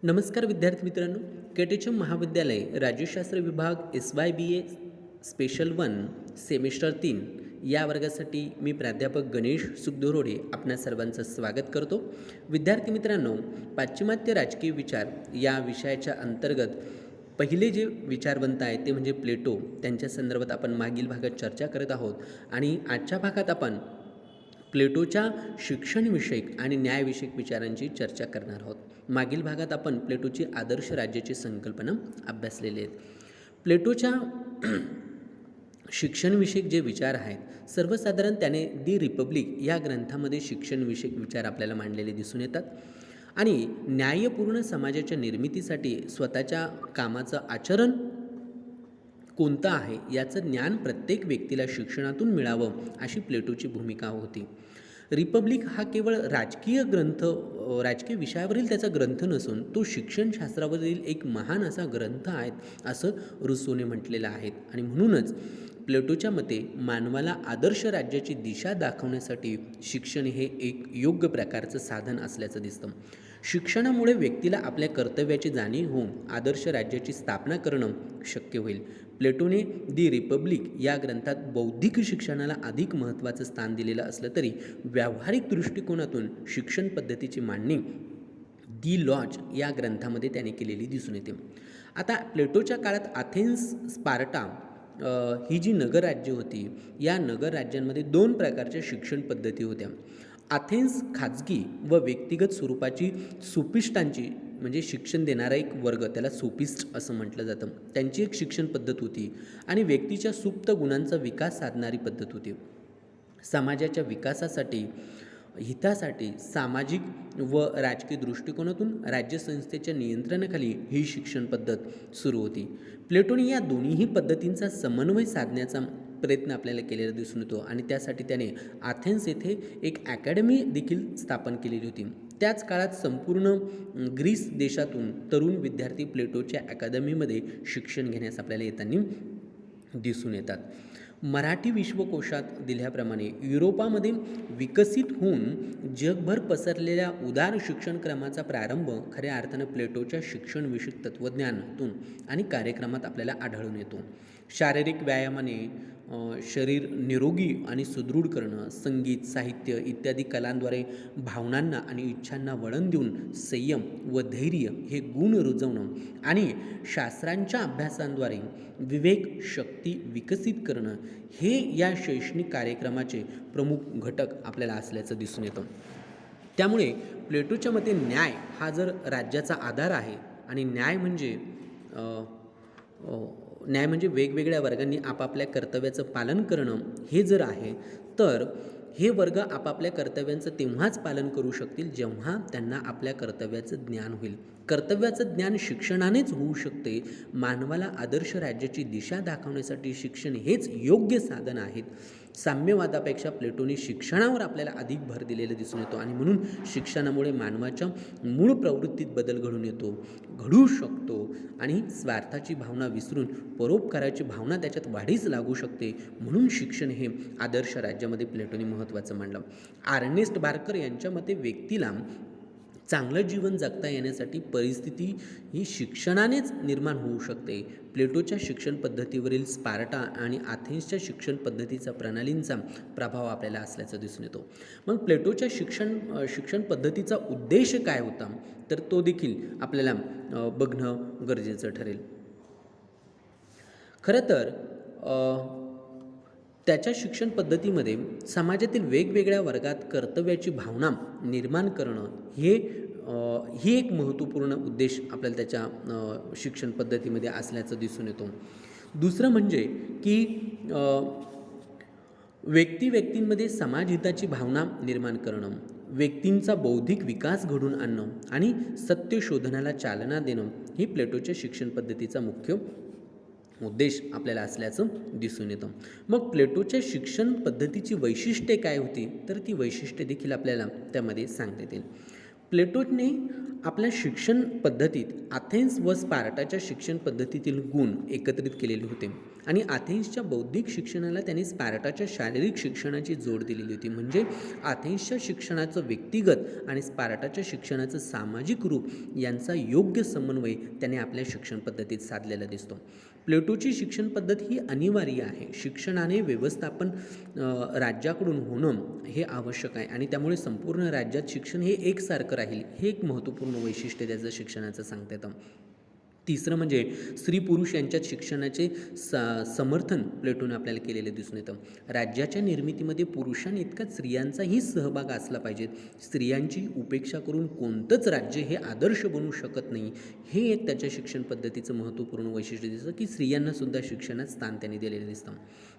नमस्कार विद्यार्थी मित्रांनो, केटीएम महाविद्यालय राज्यशास्त्र विभाग SYBA स्पेशल 1 सेमिस्टर 3 या वर्गासाठी मी प्राध्यापक गणेश सुखदोरोडे आपणा सर्वांचं स्वागत करतो. विद्यार्थी मित्रांनो, पाश्चिमात्य राजकीय विचार या विषयाच्या अंतर्गत पहिले जे विचारवंत आहेत ते म्हणजे प्लेटो. त्यांच्या संदर्भात आपण मागील भागात चर्चा करत आहोत आणि आजच्या भागात आपण प्लेटोच्या शिक्षणविषयक आणि न्यायविषयक विचारांची चर्चा करणार आहोत. मागील भागात आपण प्लेटोची आदर्श राज्याची संकल्पना अभ्यासलेली आहेत. प्लेटोच्या शिक्षणविषयक जे विचार आहेत सर्वसाधारण त्याने दी रिपब्लिक या ग्रंथामध्ये शिक्षणविषयक विचार आपल्याला मांडलेले दिसून येतात आणि न्यायपूर्ण समाजाच्या निर्मितीसाठी स्वतःच्या कामाचं आचरण कोणतं आहे याचं ज्ञान प्रत्येक व्यक्तीला शिक्षणातून मिळावं अशी प्लेटोची भूमिका होती. रिपब्लिक हा केवळ राजकीय विषयावरील त्याचा ग्रंथ नसून तो शिक्षणशास्त्रावरील एक महान असा ग्रंथ आहे असं रुसोने म्हटलेलं आहे. आणि म्हणूनच प्लेटोच्या मते मानवाला आदर्श राज्याची दिशा दाखवण्यासाठी शिक्षण हे एक योग्य प्रकारचं साधन असल्याचं दिसतं. शिक्षणामुळे व्यक्तीला आपल्या कर्तव्याची जाणीव होऊन आदर्श राज्याची स्थापना करणं शक्य होईल. प्लेटोने दी रिपब्लिक या ग्रंथात बौद्धिक शिक्षणाला अधिक महत्त्वाचं स्थान दिलेलं असलं तरी व्यावहारिक दृष्टिकोनातून शिक्षण पद्धतीची मांडणी दी लॉज या ग्रंथामध्ये त्याने केलेली दिसून येते. आता प्लेटोच्या काळात अथेन्स, स्पार्टा ही जी नगरराज्य होती या नगरराज्यांमध्ये दोन प्रकारच्या शिक्षण पद्धती होत्या. अथेन्स खाजगी व व्यक्तिगत स्वरूपाची सोफिस्टांची म्हणजे शिक्षण देणारा एक वर्ग, त्याला सोफिस्ट असं म्हटलं जातं, त्यांची एक शिक्षण पद्धत होती आणि व्यक्तीच्या सुप्त गुणांचा विकास साधणारी पद्धत होती. समाजाच्या विकासासाठी हितासाठी सामाजिक व राजकीय दृष्टिकोनातून राज्यसंस्थेच्या नियंत्रणाखाली ही शिक्षण पद्धत सुरू होती. प्लेटोने या दोन्हीही पद्धतींचा समन्वय साधण्याचा प्रयत्न आपल्याला केलेला दिसून येतो आणि त्यासाठी त्याने अथेन्स येथे एक अकॅडमी देखील स्थापन केलेली होती. त्याच काळात संपूर्ण ग्रीस देशातून तरुण विद्यार्थी प्लेटोच्या अकादमीमध्ये शिक्षण घेण्यास आपल्याला येताना दिसून येतात. मराठी विश्वकोशात दिल्याप्रमाणे युरोपामध्ये विकसित होऊन जगभर पसरलेल्या उदार शिक्षणक्रमाचा प्रारंभ खऱ्या अर्थानं प्लेटोच्या शिक्षणविषयक तत्त्वज्ञानातून आणि कार्यक्रमात आपल्याला आढळून येतो. शारीरिक व्यायामाने शरीर निरोगी आणि सुदृढ करणं, संगीत, साहित्य इत्यादी कलांद्वारे भावनांना आणि इच्छांना वळण देऊन संयम व धैर्य हे गुण रुजवणं आणि शास्त्रांच्या अभ्यासांद्वारे विवेक शक्ती विकसित करणं हे या शैक्षणिक कार्यक्रमाचे प्रमुख घटक आपल्याला असल्याचं दिसून येतं. त्यामुळे प्लेटोच्या मते न्याय हा जर राज्याचा आधार आहे आणि न्याय म्हणजे वेगवेगळ्या वर्गांनी आपापल्या कर्तव्याचं पालन करणं हे जर आहे तर हे वर्ग आपापल्या कर्तव्यांचं तेव्हाच पालन करू शकतील जेव्हा त्यांना आपल्या कर्तव्याचं ज्ञान होईल. कर्तव्याचं ज्ञान शिक्षणानेच होऊ शकते. मानवाला आदर्श राज्याची दिशा दाखवण्यासाठी शिक्षण हेच योग्य साधन आहेत. साम्यवादापेक्षा प्लेटोने शिक्षणावर आपल्याला अधिक भर दिलेला दिसून येतो आणि म्हणून शिक्षणामुळे मानवाच्या मूळ प्रवृत्तीत बदल घडू शकतो आणि स्वार्थाची भावना विसरून परोपकाराची भावना त्याच्यात वाढीस लागू शकते. म्हणून शिक्षण हे आदर्श राज्यामध्ये प्लेटोने महत्त्वाचं मानलं. अर्नेस्ट बार्कर यांच्या मते व्यक्तीला चांगलं जीवन जगता येण्यासाठी परिस्थिती ही शिक्षणानेच निर्माण होऊ शकते. प्लेटोच्या शिक्षण पद्धतीवरील स्पार्टा आणि अथेन्सच्या शिक्षण पद्धतीचा प्रणालींचा प्रभाव आपल्याला असल्याचं दिसून येतो. मग प्लेटोच्या शिक्षण पद्धतीचा उद्देश काय होता तर तो देखील आपल्याला बघणं गरजेचं ठरेल. खरं तर त्याच्या शिक्षण पद्धतीमध्ये समाजातील वेगवेगळ्या वर्गात कर्तव्याची भावना निर्माण करणं ही एक महत्त्वपूर्ण उद्देश आपल्याला त्याच्या शिक्षण पद्धतीमध्ये असल्याचं दिसून येतो. दुसरं म्हणजे की व्यक्तींमध्ये समाजहिताची भावना निर्माण करणं, व्यक्तींचा बौद्धिक विकास घडवून आणणं आणि सत्य शोधनाला चालना देणं ही प्लेटोच्या शिक्षण पद्धतीचा मुख्य उद्देश आपल्याला असल्याचं दिसून येतं. मग प्लेटोच्या शिक्षण पद्धतीची वैशिष्ट्ये काय होती तर ती वैशिष्ट्ये देखील आपल्याला त्यामध्ये सांगता येतील. प्लेटोने आपल्या शिक्षण पद्धतीत अथेन्स व स्पार्टाच्या शिक्षण पद्धतीतील गुण एकत्रित केलेले होते आणि अथेन्सच्या बौद्धिक शिक्षणाला त्यांनी स्पार्टाच्या शारीरिक शिक्षणाची जोड दिलेली होती. म्हणजे अथेन्सच्या शिक्षणाचं व्यक्तिगत आणि स्पार्टाच्या शिक्षणाचं सामाजिक रूप यांचा योग्य समन्वय त्याने आपल्या शिक्षण पद्धतीत साधलेला दिसतो. प्लेटोची शिक्षण पद्धत ही अनिवार्य आहे. शिक्षणाने व्यवस्थापन राज्याकडून होणं हे आवश्यक आहे आणि त्यामुळे संपूर्ण राज्यात शिक्षण हे एकसारखं राहील, हे एक महत्त्वपूर्ण वैशिष्ट्य त्याचं शिक्षणाचं सांगता येतं. तिसरं म्हणजे स्त्री पुरुष यांच्यात शिक्षणाचे समर्थन प्लेटोने आपल्याला केलेले दिसून येतं. राज्याच्या निर्मितीमध्ये पुरुषांइतकाच स्त्रियांचाही सहभाग असला पाहिजे. स्त्रियांची उपेक्षा करून कोणतंच राज्य हे आदर्श बनू शकत नाही, हे एक त्याच्या शिक्षण पद्धतीचं महत्त्वपूर्ण वैशिष्ट्य दिसतं की स्त्रियांनासुद्धा शिक्षणात स्थान त्यांनी दिलेलं दिसतं.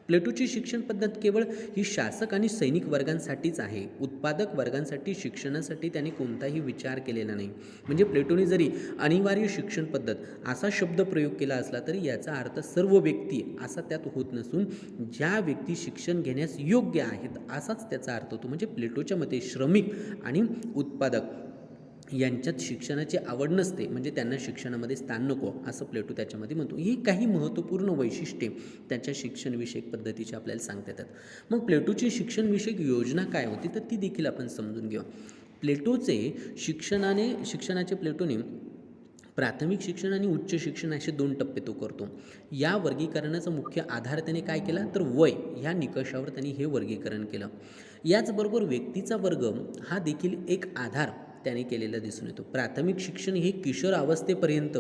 प्लेटोची शिक्षण पद्धत केवळ ही शासक आणि सैनिक वर्गांसाठीच आहे. उत्पादक वर्गांसाठी शिक्षणासाठी त्याने कोणताही विचार केलेला नाही. म्हणजे प्लेटोने जरी अनिवार्य शिक्षण पद्धत असा शब्द प्रयोग केला असला तरी याचा अर्थ सर्व व्यक्ती असा त्यात होत नसून ज्या व्यक्ती शिक्षण घेण्यास योग्य आहेत असाच त्याचा अर्थ होतो. म्हणजे प्लेटोच्या मते श्रमिक आणि उत्पादक यांच्यात शिक्षणाची आवड नसते, म्हणजे त्यांना शिक्षणामध्ये स्थान नको असं प्लेटो त्याच्यामध्ये म्हणतो. ही काही महत्त्वपूर्ण वैशिष्ट्ये त्याच्या शिक्षणविषयक पद्धतीची आपल्याला सांगता येतात. मग प्लेटोची शिक्षणविषयक योजना काय होती तर ती देखील आपण समजून घेऊ. शिक्षणाचे प्लेटोने प्राथमिक शिक्षण आणि उच्च शिक्षण असे 2 टप्पे तो करतो. या वर्गीकरणाचा मुख्य आधार त्याने काय केला तर वय ह्या निकषावर त्यांनी हे वर्गीकरण केलं. याचबरोबर व्यक्तीचा वर्ग हा देखील एक आधार त्याने केलेला दिसून येतो. प्राथमिक शिक्षण हे किशोर अवस्थेपर्यंत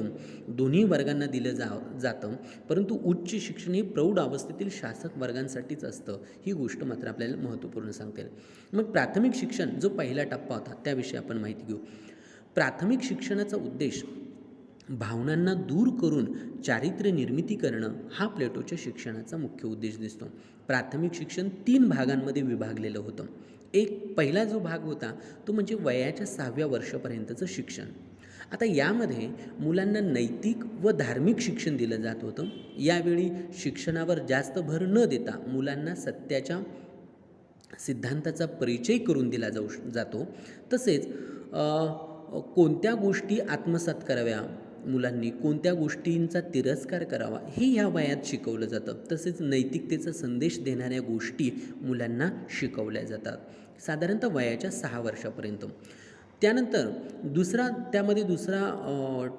दोन्ही वर्गांना दिलं जातं, परंतु उच्च शिक्षण हे प्रौढ अवस्थेतील शासक वर्गांसाठीच असतं. ही गोष्ट मात्र आपल्याला महत्त्वपूर्ण सांगता येईल. मग प्राथमिक शिक्षण जो पहिला टप्पा होता त्याविषयी आपण माहिती घेऊ. प्राथमिक शिक्षणाचा उद्देश भावनांना दूर करून चारित्र्य निर्मिती करणं हा प्लेटोच्या शिक्षणाचा मुख्य उद्देश दिसतो. प्राथमिक शिक्षण 3 भागांमध्ये विभागलेलं होतं. पहिला जो भाग होता तो म्हणजे वयाच्या 6व्या वर्षापर्यंतचं शिक्षण. आता यामध्ये मुलांना नैतिक व धार्मिक शिक्षण दिलं जात होतं. यावेळी शिक्षणावर जास्त भर न देता मुलांना सत्याच्या सिद्धांताचा परिचय करून दिला जातो. तसेच कोणत्या गोष्टी आत्मसात कराव्या, मुलांनी कोणत्या गोष्टींचा तिरस्कार करावा हे ह्या वयात शिकवलं जातं. तसेच नैतिकतेचा संदेश देणाऱ्या गोष्टी मुलांना शिकवल्या जातात साधारणतः वयाच्या 6 वर्षापर्यंत. त्यानंतर दुसरा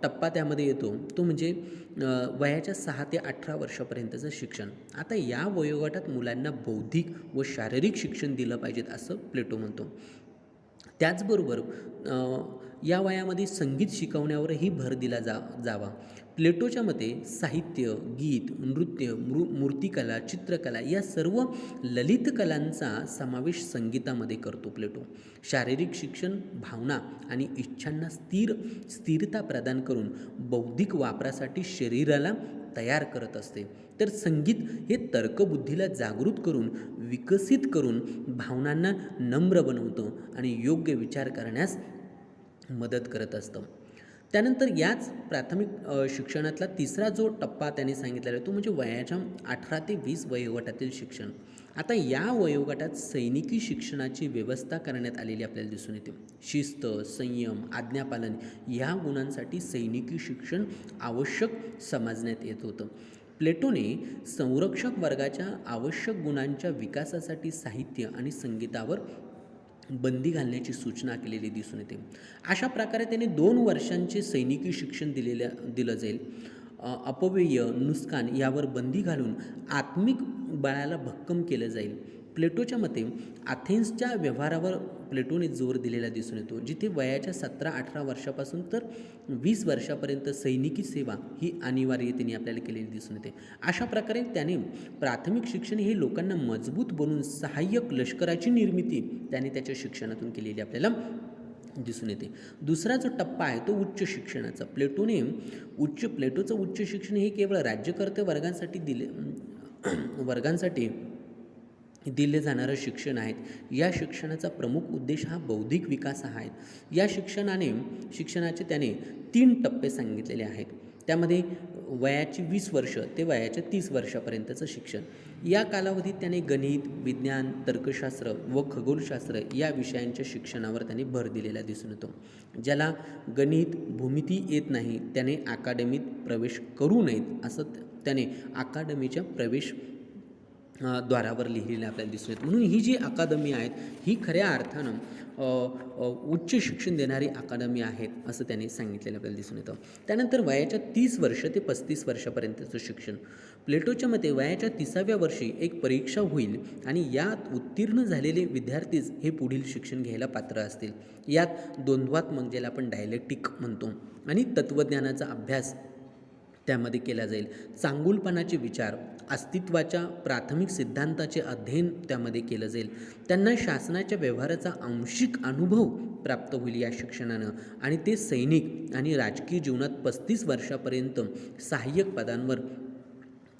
टप्पा त्यामध्ये येतो तो म्हणजे वयाच्या 6 ते 18 वर्षापर्यंतचं शिक्षण. आता या वयोगटात मुलांना बौद्धिक व शारीरिक शिक्षण दिलं पाहिजेत असं प्लेटो म्हणतो. त्याचबरोबर या वयामध्ये संगीत शिकवण्यावरही भर दिला जावा. प्लेटोच्या मते साहित्य, गीत, नृत्य, मूर्तिकला, चित्रकला या सर्व ललित कलांचा समावेश संगीतामध्ये करतो प्लेटो. शारीरिक शिक्षण भावना आणि इच्छांना स्थिरता प्रदान करून बौद्धिक वापरासाठी शरीराला तयार करत असते. तर संगीत हे तर्कबुद्धीला जागृत करून विकसित करून भावनांना नम्र बनवतं आणि योग्य विचार करण्यास मदत करत असतं. त्यानंतर याच प्राथमिक शिक्षणातला तिसरा जो टप्पा त्याने सांगितलेला आहे तो म्हणजे वयाच्या 18 ते 20 वयोगटातील शिक्षण. आता या वयोगटात सैनिकी शिक्षणाची व्यवस्था करण्यात आलेली आपल्याला दिसून येते. शिस्त, संयम, आज्ञापालन या गुणांसाठी सैनिकी शिक्षण आवश्यक समजण्यात येत होतं. प्लेटोने संरक्षक वर्गाच्या आवश्यक गुणांच्या विकासासाठी साहित्य आणि संगीतावर बंदी घालण्याची सूचना केलेली दिसून येते. अशा प्रकारे त्याने 2 वर्षांचे सैनिकी शिक्षण दिलं जाईल. अपव्यय, नुकसान यावर बंदी घालून आत्मिक बळाला भक्कम केलं जाईल. प्लेटोच्या मते अथेन्सच्या व्यवहारावर प्लेटोने जोर दिलेला दिसून येतो, जिथे वयाच्या 17-18 वर्षापासून तर 20 वर्षापर्यंत सैनिकी सेवा ही अनिवार्यतेने आपल्याला केलेली दिसून येते. अशा प्रकारे त्याने प्राथमिक शिक्षण हे लोकांना मजबूत बनवून सहाय्यक लष्कराची निर्मिती त्याने त्याच्या शिक्षणातून केलेली आपल्याला दिसून येते. दुसरा जो टप्पा आहे तो उच्च शिक्षणाचा. प्लेटोचं उच्च शिक्षण हे केवळ राज्यकर्ते वर्गांसाठी दिले जाणारं शिक्षण आहेत. या शिक्षणाचा प्रमुख उद्देश हा बौद्धिक विकास आहे. या शिक्षणाचे त्याने 3 टप्पे सांगितलेले आहेत. त्यामध्ये वयाची 20 वर्ष ते वयाच्या 30 वर्षापर्यंतचं शिक्षण. या कालावधीत त्याने गणित, विज्ञान, तर्कशास्त्र व खगोलशास्त्र या विषयांच्या शिक्षणावर त्याने भर दिलेला दिसून येतो. ज्याला गणित, भूमिती येत नाही त्याने अकादमीत प्रवेश करू नयेत असं त्याने अकादमीच्या प्रवेश द्वारावर लिहिलेलं आपल्याला दिसून येतं. म्हणून ही जी अकादमी आहेत ही खऱ्या अर्थानं उच्च शिक्षण देणारी अकादमी आहेत असं त्यांनी सांगितलेलं आपल्याला दिसून येतं. त्यानंतर वयाच्या 30 वर्ष ते 35 वर्षापर्यंतचं शिक्षण. प्लेटोच्या मते वयाच्या 30व्या वर्षी एक परीक्षा होईल आणि यात उत्तीर्ण झालेले विद्यार्थीच हे पुढील शिक्षण घ्यायला पात्र असतील. यात द्वंद्वात्मक ज्याला आपण डायलेक्टिक म्हणतो आणि तत्त्वज्ञानाचा अभ्यास त्यामध्ये केला जाईल. चांगुलपणाचे विचार, अस्तित्वाच्या प्राथमिक सिद्धांताचे अध्ययन त्यामध्ये केलं जाईल. त्यांना शासनाच्या व्यवहाराचा आंशिक अनुभव प्राप्त होईल या शिक्षणानं आणि ते सैनिक आणि राजकीय जीवनात 35 वर्षापर्यंत सहाय्यक पदांवर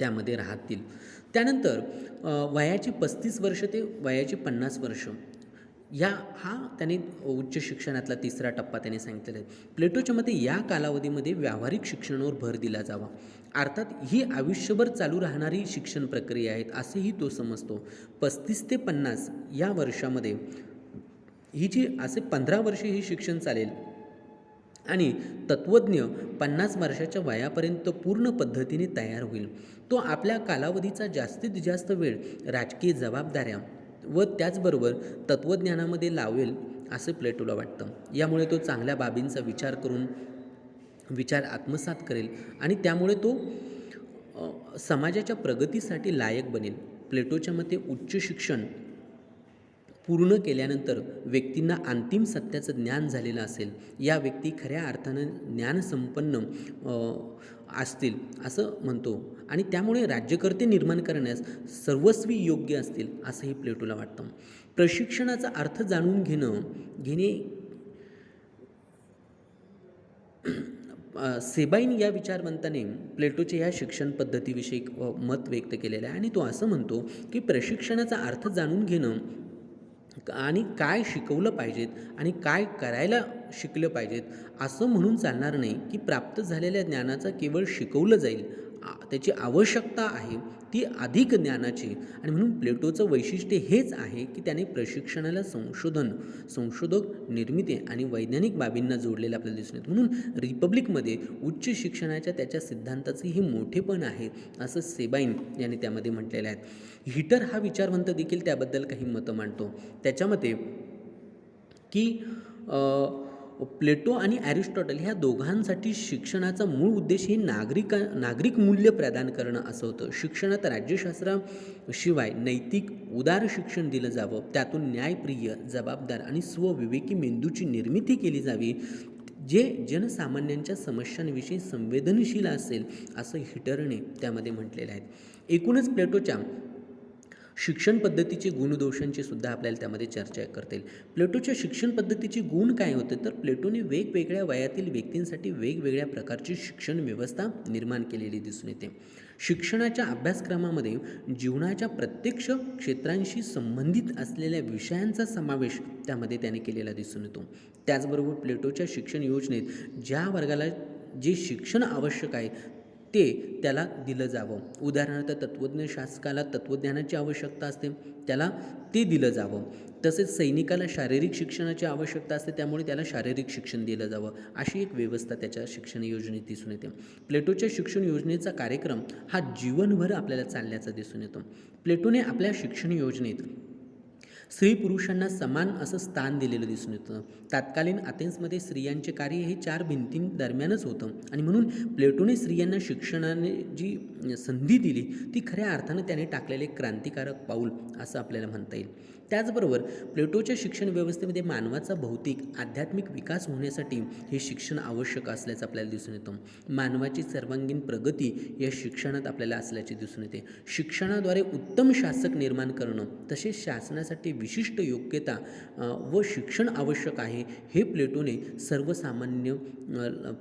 त्यामध्ये राहतील. त्यानंतर वयाची 35 वर्ष ते वयाची 50 वर्ष हा त्याने उच्च शिक्षणातला तिसरा टप्पा त्याने सांगितलेला आहे. प्लेटोच्या मते या कालावधीमध्ये व्यावहारिक शिक्षणावर भर दिला जावा. अर्थात ही आयुष्यभर चालू राहणारी शिक्षण प्रक्रिया आहेत असेही तो समजतो. 35 ते 50 या वर्षामध्ये ही जी असे 15 वर्षे हे शिक्षण चालेल आणि तत्त्वज्ञ 50 वर्षाच्या वयापर्यंत पूर्ण पद्धतीने तयार होईल. तो आपल्या कालावधीचा जास्तीत जास्त वेळ राजकीय जबाबदाऱ्या व त्याचबरोबर तत्त्वज्ञानामध्ये लावेल असे प्लेटोला वाटतं. यामुळे तो चांगल्या बाबींचा विचार आत्मसात करेल आणि त्यामुळे तो समाजाच्या प्रगतीसाठी लायक बनेल. प्लेटोच्या मते उच्च शिक्षण पूर्ण केल्यानंतर व्यक्तींना अंतिम सत्याचं ज्ञान झालेलं असेल. या व्यक्ती खऱ्या अर्थानं ज्ञानसंपन्न असतील असं म्हणतो आणि त्यामुळे राज्यकर्ते निर्माण करण्यास सर्वस्वी योग्य असतील असंही प्लेटोला वाटतं. प्रशिक्षणाचा अर्थ जाणून घेणे सेबाईन या विचारवंताने प्लेटोच्या ह्या शिक्षण पद्धतीविषयी मत व्यक्त केलेलं आहे आणि तो असं म्हणतो की प्रशिक्षणाचा अर्थ जाणून घेणं आणि काय शिकवलं पाहिजेत आणि काय करायला शिकलं पाहिजेत असं म्हणून चालणार नाही की प्राप्त झालेल्या ज्ञानाचं केवळ शिकवलं जाईल. त्याची आवश्यकता आहे ती अधिक ज्ञानाची आणि म्हणून प्लेटोचं वैशिष्ट्य हेच आहे की त्याने प्रशिक्षणाला संशोधक, निर्मिती आणि वैज्ञानिक बाबींना जोडलेलं आपल्याला दिसून येतं. म्हणून रिपब्लिकमध्ये उच्च शिक्षणाच्या त्याच्या सिद्धांताचे हे मोठेपण आहे असं सेबाईन यांनी त्यामध्ये म्हटलेलं आहे. हिटर हा विचारवंत देखील त्याबद्दल काही मतं मांडतो. त्याच्या मते की प्लेटो आणि ॲरिस्टॉटल ह्या दोघांसाठी शिक्षणाचा मूळ उद्देश हे नागरिक मूल्य प्रदान करणं असं होतं. शिक्षणात राज्यशास्त्राशिवाय नैतिक उदार शिक्षण दिलं जावं. त्यातून न्यायप्रिय, जबाबदार आणि स्वविवेकी मेंदूची निर्मिती केली जावी जे जनसामान्यांच्या समस्यांविषयी संवेदनशील असेल असं हिटरने त्यामध्ये म्हटलेलं आहे. एकूणच प्लेटोच्या शिक्षण पद्धतीचे गुणदोषांची सुद्धा आपल्याला त्यामध्ये चर्चा करता येईल. प्लेटोच्या शिक्षण पद्धतीचे गुण काय होते तर प्लेटोने वेगवेगळ्या वयातील व्यक्तींसाठी वेगवेगळ्या प्रकारची शिक्षण व्यवस्था निर्माण केलेली दिसून येते. शिक्षणाच्या अभ्यासक्रमामध्ये जीवनाच्या प्रत्यक्ष क्षेत्रांशी संबंधित असलेल्या विषयांचा समावेश त्यामध्ये त्याने केलेला दिसून येतो. त्याचबरोबर प्लेटोच्या शिक्षण योजनेत ज्या वर्गाला जे शिक्षण आवश्यक आहे ते त्याला दिलं जावं. उदाहरणार्थ तत्त्वज्ञ शासकाला तत्त्वज्ञानाची आवश्यकता असते त्याला ते दिलं जावं. तसेच सैनिकाला शारीरिक शिक्षणाची आवश्यकता असते त्यामुळे त्याला शारीरिक शिक्षण दिलं जावं. अशी एक व्यवस्था त्याच्या शिक्षण योजनेत दिसून येते. प्लेटोच्या शिक्षण योजनेचा कार्यक्रम हा जीवनभर आपल्याला चालण्याचा दिसून येतो. प्लेटोने आपल्या शिक्षण योजनेत स्त्री पुरुषांना समान असं स्थान दिलेलं दिसून येतं. तत्कालीन अथेन्समध्ये स्त्रियांचे कार्य हे 4 भिंतींदरम्यानच होतं आणि म्हणून प्लेटोने स्त्रियांना शिक्षणाने जी संधी दिली ती खऱ्या अर्थानं त्याने टाकलेले क्रांतिकारक पाऊल असं आपल्याला म्हणता येईल. त्याचबरोबर प्लेटोच्या शिक्षण व्यवस्थेमध्ये मानवाचा भौतिक आध्यात्मिक विकास होण्यासाठी हे शिक्षण आवश्यक असल्याचं आपल्याला दिसून येतं. मानवाची सर्वांगीण प्रगती या शिक्षणात आपल्याला असल्याचे दिसून येते. शिक्षणाद्वारे उत्तम शासक निर्माण करणं तसेच शासनासाठी विशिष्ट योग्यता व शिक्षण आवश्यक आहे हे प्लेटोने सर्वसामान्य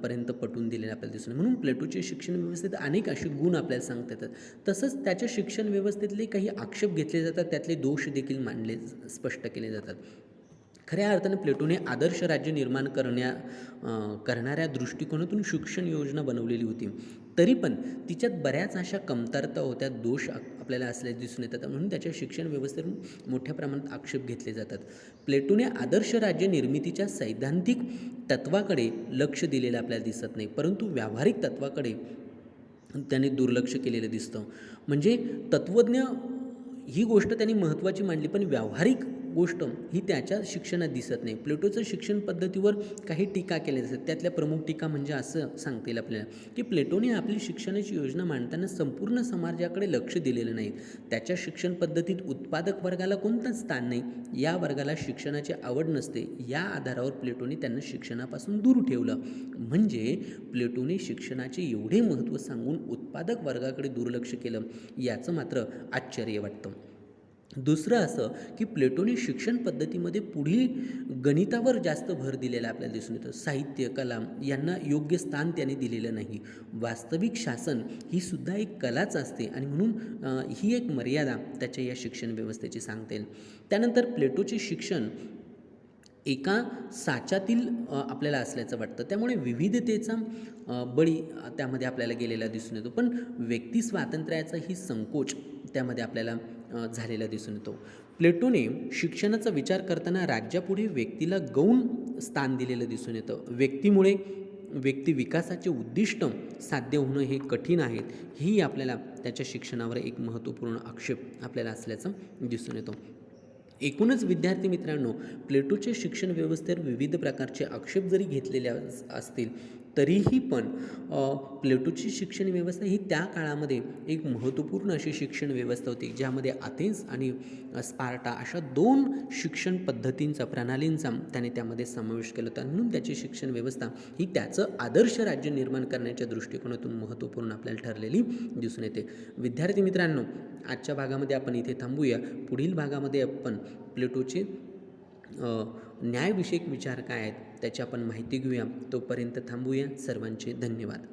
पर्यंत पटवून दिलेले आपल्याला दिसून येते. म्हणून प्लेटोच्या शिक्षण व्यवस्थेत अनेक असे गुण आपल्याला सांगता येतात. तसंच त्याच्या शिक्षण व्यवस्थेतले काही आक्षेप घेतले जातात त्यातले दोष देखील मांडले स्पष्ट केले जातात. खऱ्या अर्थाने प्लेटोने आदर्श राज्य निर्माण करणाऱ्या दृष्टिकोनातून शिक्षण योजना बनवलेली होती. तरी पण तिच्यात बऱ्याच अशा कमतरता होत्या, दोष आपल्याला असल्याचे दिसून येतात. म्हणून त्याच्या शिक्षण व्यवस्थेवर मोठ्या प्रमाणात आक्षेप घेतले जातात. प्लेटोने आदर्श राज्य निर्मितीच्या सैद्धांतिक तत्वाकडे लक्ष दिलेलं आपल्याला दिसत नाही, परंतु व्यावहारिक तत्वाकडे त्याने दुर्लक्ष केलेलं दिसतं. म्हणजे तत्त्वज्ञ ही गोष्ट त्यांनी महत्त्वाची मांडली, पण व्यावहारिक गोष्ट ही त्याच्या शिक्षणात दिसत नाही. प्लेटोचं शिक्षण पद्धतीवर काही टीका केल्या जातात. त्यातल्या प्रमुख टीका म्हणजे असं सांगता येईल आपल्याला, की प्लेटोने आपली शिक्षणाची योजना मांडताना संपूर्ण समाजाकडे लक्ष दिलेलं नाही. त्याच्या शिक्षण पद्धतीत उत्पादक वर्गाला कोणतंच स्थान नाही. या वर्गाला शिक्षणाची आवड नसते. या आधारावर प्लेटोने त्यांना शिक्षणापासून दूर ठेवलं. म्हणजे प्लेटोने शिक्षणाचे एवढे महत्त्व सांगून उत्पादक वर्गाकडे दुर्लक्ष केलं, याचं मात्र आश्चर्य वाटतं. दुसरं असं की प्लेटोने शिक्षण पद्धतीमध्ये पुढील गणितावर जास्त भर दिलेला आपल्याला दिसून येतं. साहित्य, कला यांना योग्य स्थान त्याने दिलेलं नाही. वास्तविक शासन ही सुद्धा एक कलाच असते आणि म्हणून ही एक मर्यादा त्याच्या या शिक्षण व्यवस्थेची सांगता येईल. त्यानंतर प्लेटोचे शिक्षण एका साच्यातील आपल्याला असल्याचं वाटतं. त्यामुळे विविधतेचा बळी त्यामध्ये आपल्याला गेलेला दिसून येतो. पण व्यक्ती स्वातंत्र्याचाही संकोच त्यामध्ये आपल्याला झालेला दिसून येतो. प्लेटोने शिक्षणाचा विचार करताना राज्यापुढे व्यक्तीला गौण स्थान दिलेलं दिसून येतं. व्यक्तीमुळे व्यक्ती विकासाचे उद्दिष्ट साध्य होणं हे कठीण आहे. ही आपल्याला त्याच्या शिक्षणावर एक महत्त्वपूर्ण आक्षेप आपल्याला असल्याचं दिसून येतो. एकूणच विद्यार्थी मित्रांनो, प्लेटोच्या शिक्षण व्यवस्थेवर विविध प्रकारचे आक्षेप जरी घेतलेले असतील तरीही पण प्लेटोची शिक्षण व्यवस्था ही त्या काळामध्ये एक महत्त्वपूर्ण अशी शिक्षण व्यवस्था होती, ज्यामध्ये अथेन्स आणि स्पार्टा अशा 2 शिक्षण पद्धतींचा, प्रणालींचा त्याने त्यामध्ये समावेश केला होता. म्हणून त्याची शिक्षण व्यवस्था ही त्याचं आदर्श राज्य निर्माण करण्याच्या दृष्टिकोनातून महत्त्वपूर्ण आपल्याला ठरलेली दिसून येते. विद्यार्थी मित्रांनो, आजच्या भागामध्ये आपण इथे थांबूया. पुढील भागामध्ये आपण प्लेटोचे न्यायविषयक विचार काय आहेत त्याची आपण माहिती घेऊया. तोपर्यंत थांबूया. सर्वांचे धन्यवाद.